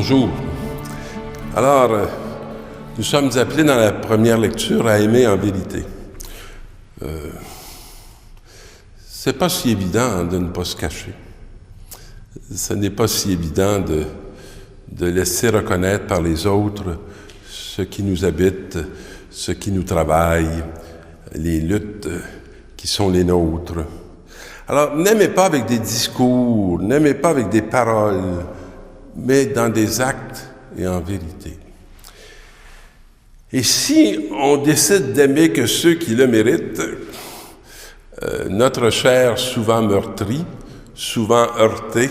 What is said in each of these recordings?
Bonjour. Alors, nous sommes appelés dans la première lecture à aimer en vérité. C'est pas si évident de ne pas se cacher. Ce n'est pas si évident de laisser reconnaître par les autres ce qui nous habite, ce qui nous travaille, les luttes qui sont les nôtres. Alors, n'aimez pas avec des discours, n'aimez pas avec des paroles, mais dans des actes et en vérité. Et si on décide d'aimer que ceux qui le méritent, notre chair souvent meurtrie, souvent heurtée,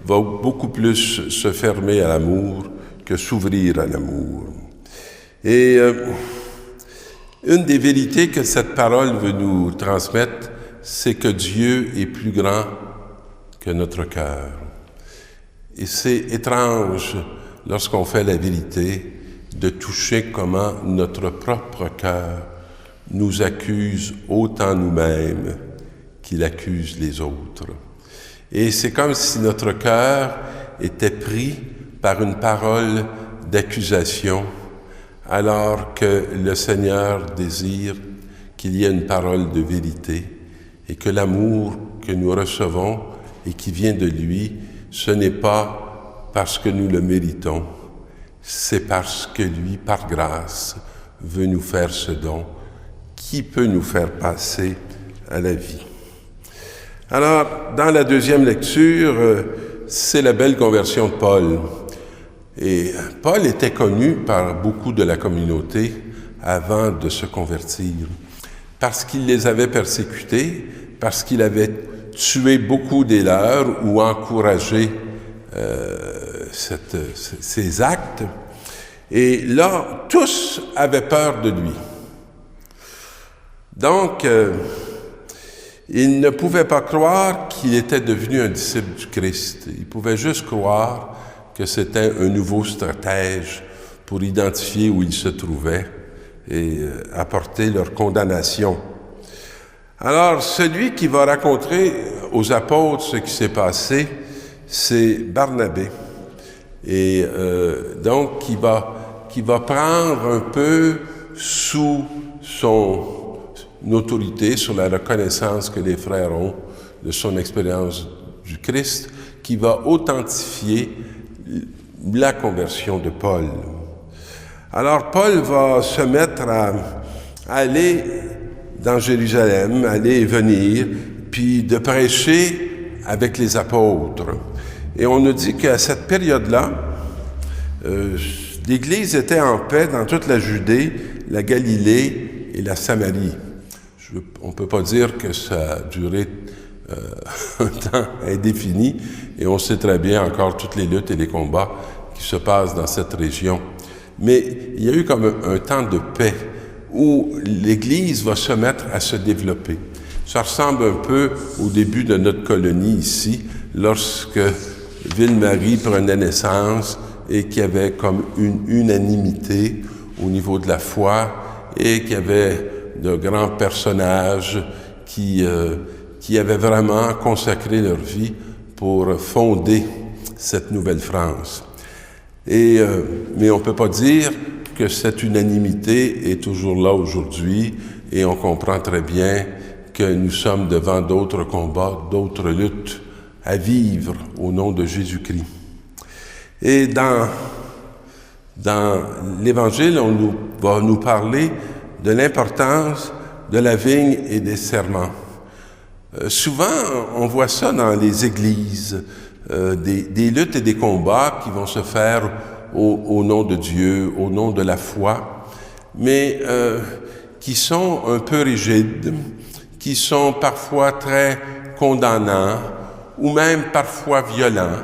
va beaucoup plus se fermer à l'amour que s'ouvrir à l'amour. Et une des vérités que cette parole veut nous transmettre, c'est que Dieu est plus grand que notre cœur. Et c'est étrange, lorsqu'on fait la vérité, de toucher comment notre propre cœur nous accuse autant nous-mêmes qu'il accuse les autres. Et c'est comme si notre cœur était pris par une parole d'accusation, alors que le Seigneur désire qu'il y ait une parole de vérité et que l'amour que nous recevons et qui vient de lui, ce n'est pas parce que nous le méritons, c'est parce que lui, par grâce, veut nous faire ce don qui peut nous faire passer à la vie. Alors, dans la deuxième lecture, c'est la belle conversion de Paul. Et Paul était connu par beaucoup de la communauté avant de se convertir, parce qu'il les avait persécutés, parce qu'il avait tué beaucoup des leurs ou encouragé ces actes. Et là, tous avaient peur de lui. Donc, ils ne pouvaient pas croire qu'il était devenu un disciple du Christ. Ils pouvaient juste croire que c'était un nouveau stratège pour identifier où il se trouvait et apporter leur condamnation. Alors, celui qui va raconter aux apôtres ce qui s'est passé, c'est Barnabé. Et donc, qui va prendre un peu sous son autorité, sur la reconnaissance que les frères ont de son expérience du Christ, qui va authentifier la conversion de Paul. Alors, Paul va se mettre à aller dans Jérusalem, aller et venir, puis de prêcher avec les apôtres. Et on nous dit qu'à cette période-là, l'Église était en paix dans toute la Judée, la Galilée et la Samarie. On ne peut pas dire que ça a duré un temps indéfini, et on sait très bien encore toutes les luttes et les combats qui se passent dans cette région. Mais il y a eu comme un temps de paix où l'Église va se mettre à se développer. Ça ressemble un peu au début de notre colonie ici, lorsque Ville-Marie prenait naissance et qu'il y avait comme une unanimité au niveau de la foi et qu'il y avait de grands personnages qui avaient vraiment consacré leur vie pour fonder cette nouvelle France. Mais on ne peut pas dire que cette unanimité est toujours là aujourd'hui, et on comprend très bien que nous sommes devant d'autres combats, d'autres luttes à vivre au nom de Jésus-Christ. Et dans l'Évangile, on va nous parler de l'importance de la vigne et des serments. Souvent, on voit ça dans les églises, des luttes et des combats qui vont se faire au nom de Dieu, au nom de la foi, mais qui sont un peu rigides, qui sont parfois très condamnants ou même parfois violents.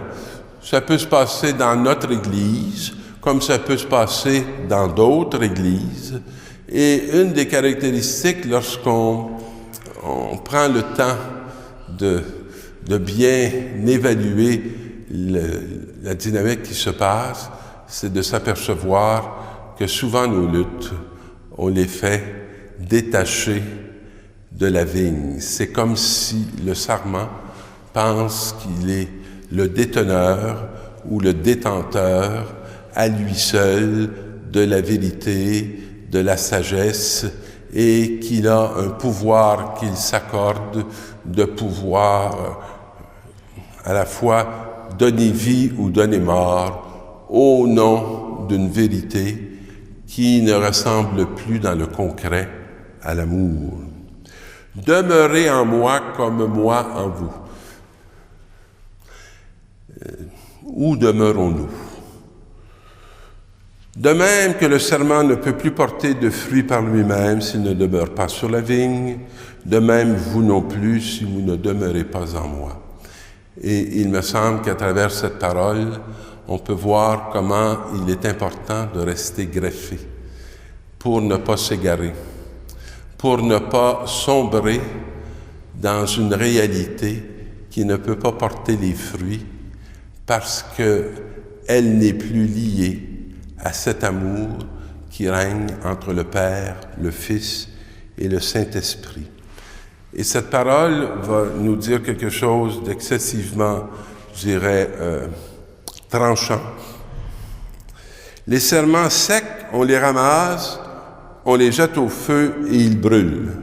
Ça peut se passer dans notre Église, comme ça peut se passer dans d'autres églises. Et une des caractéristiques, lorsqu'on prend le temps de bien évaluer la dynamique qui se passe, c'est de s'apercevoir que souvent nos luttes, on les fait détacher de la vigne. C'est comme si le sarment pense qu'il est le déteneur ou le détenteur, à lui seul, de la vérité, de la sagesse, et qu'il a un pouvoir qu'il s'accorde de pouvoir à la fois donner vie ou donner mort au nom d'une vérité qui ne ressemble plus dans le concret à l'amour. Demeurez en moi comme moi en vous. Où demeurons-nous? De même que le serment ne peut plus porter de fruits par lui-même s'il ne demeure pas sur la vigne, de même vous non plus si vous ne demeurez pas en moi. Et il me semble qu'à travers cette parole, on peut voir comment il est important de rester greffé pour ne pas s'égarer, pour ne pas sombrer dans une réalité qui ne peut pas porter les fruits parce qu'elle n'est plus liée à cet amour qui règne entre le Père, le Fils et le Saint-Esprit. Et cette parole va nous dire quelque chose d'excessivement, je dirais, tranchant. Les serments secs, on les ramasse, on les jette au feu et ils brûlent.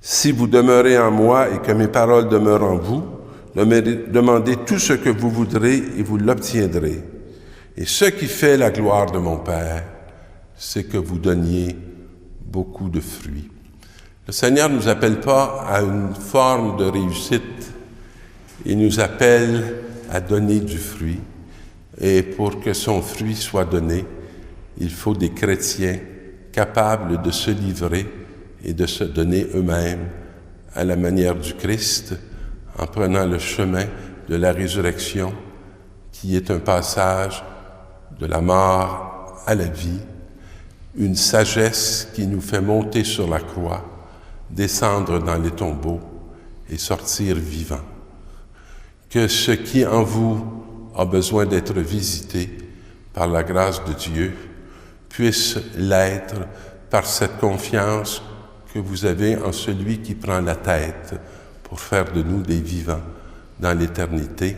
Si vous demeurez en moi et que mes paroles demeurent en vous, demandez tout ce que vous voudrez et vous l'obtiendrez. Et ce qui fait la gloire de mon Père, c'est que vous donniez beaucoup de fruits. Le Seigneur ne nous appelle pas à une forme de réussite, il nous appelle à donner du fruit. Et pour que son fruit soit donné, il faut des chrétiens capables de se livrer et de se donner eux-mêmes à la manière du Christ, en prenant le chemin de la résurrection, qui est un passage de la mort à la vie, une sagesse qui nous fait monter sur la croix, descendre dans les tombeaux et sortir vivant. Que ce qui en vous a besoin d'être visité par la grâce de Dieu puisse l'être par cette confiance que vous avez en celui qui prend la tête pour faire de nous des vivants dans l'éternité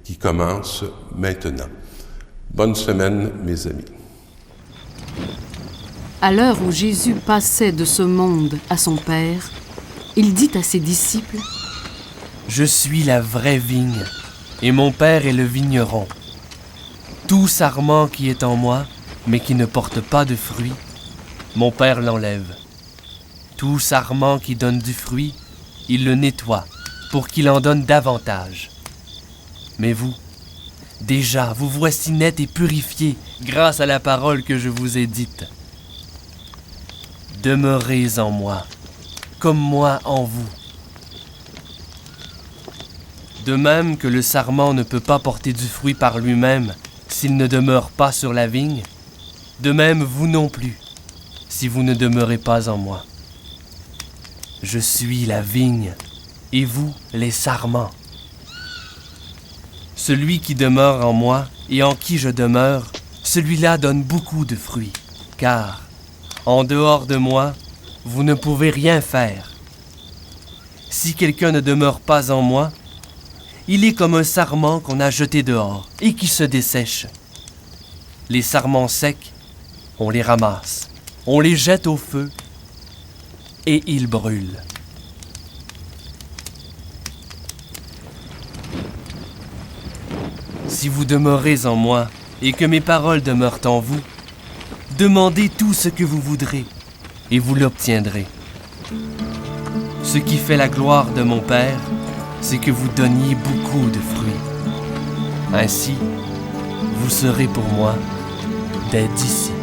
qui commence maintenant. Bonne semaine, mes amis. À l'heure où Jésus passait de ce monde à son Père, il dit à ses disciples : « Je suis la vraie vigne, et mon Père est le vigneron. Tout sarment qui est en moi, mais qui ne porte pas de fruit, mon Père l'enlève. Tout sarment qui donne du fruit, il le nettoie, pour qu'il en donne davantage. Mais vous, déjà, vous voici nets et purifiés grâce à la parole que je vous ai dite. Demeurez en moi, comme moi en vous. De même que le sarment ne peut pas porter du fruit par lui-même s'il ne demeure pas sur la vigne, de même vous non plus, si vous ne demeurez pas en moi. Je suis la vigne, et vous les sarments. Celui qui demeure en moi et en qui je demeure, celui-là donne beaucoup de fruits, car, en dehors de moi, vous ne pouvez rien faire. Si quelqu'un ne demeure pas en moi, il est comme un sarment qu'on a jeté dehors et qui se dessèche. Les sarments secs, on les ramasse, on les jette au feu et ils brûlent. Si vous demeurez en moi et que mes paroles demeurent en vous, demandez tout ce que vous voudrez et vous l'obtiendrez. Ce qui fait la gloire de mon Père, c'est que vous donniez beaucoup de fruits. Ainsi, vous serez pour moi des disciples.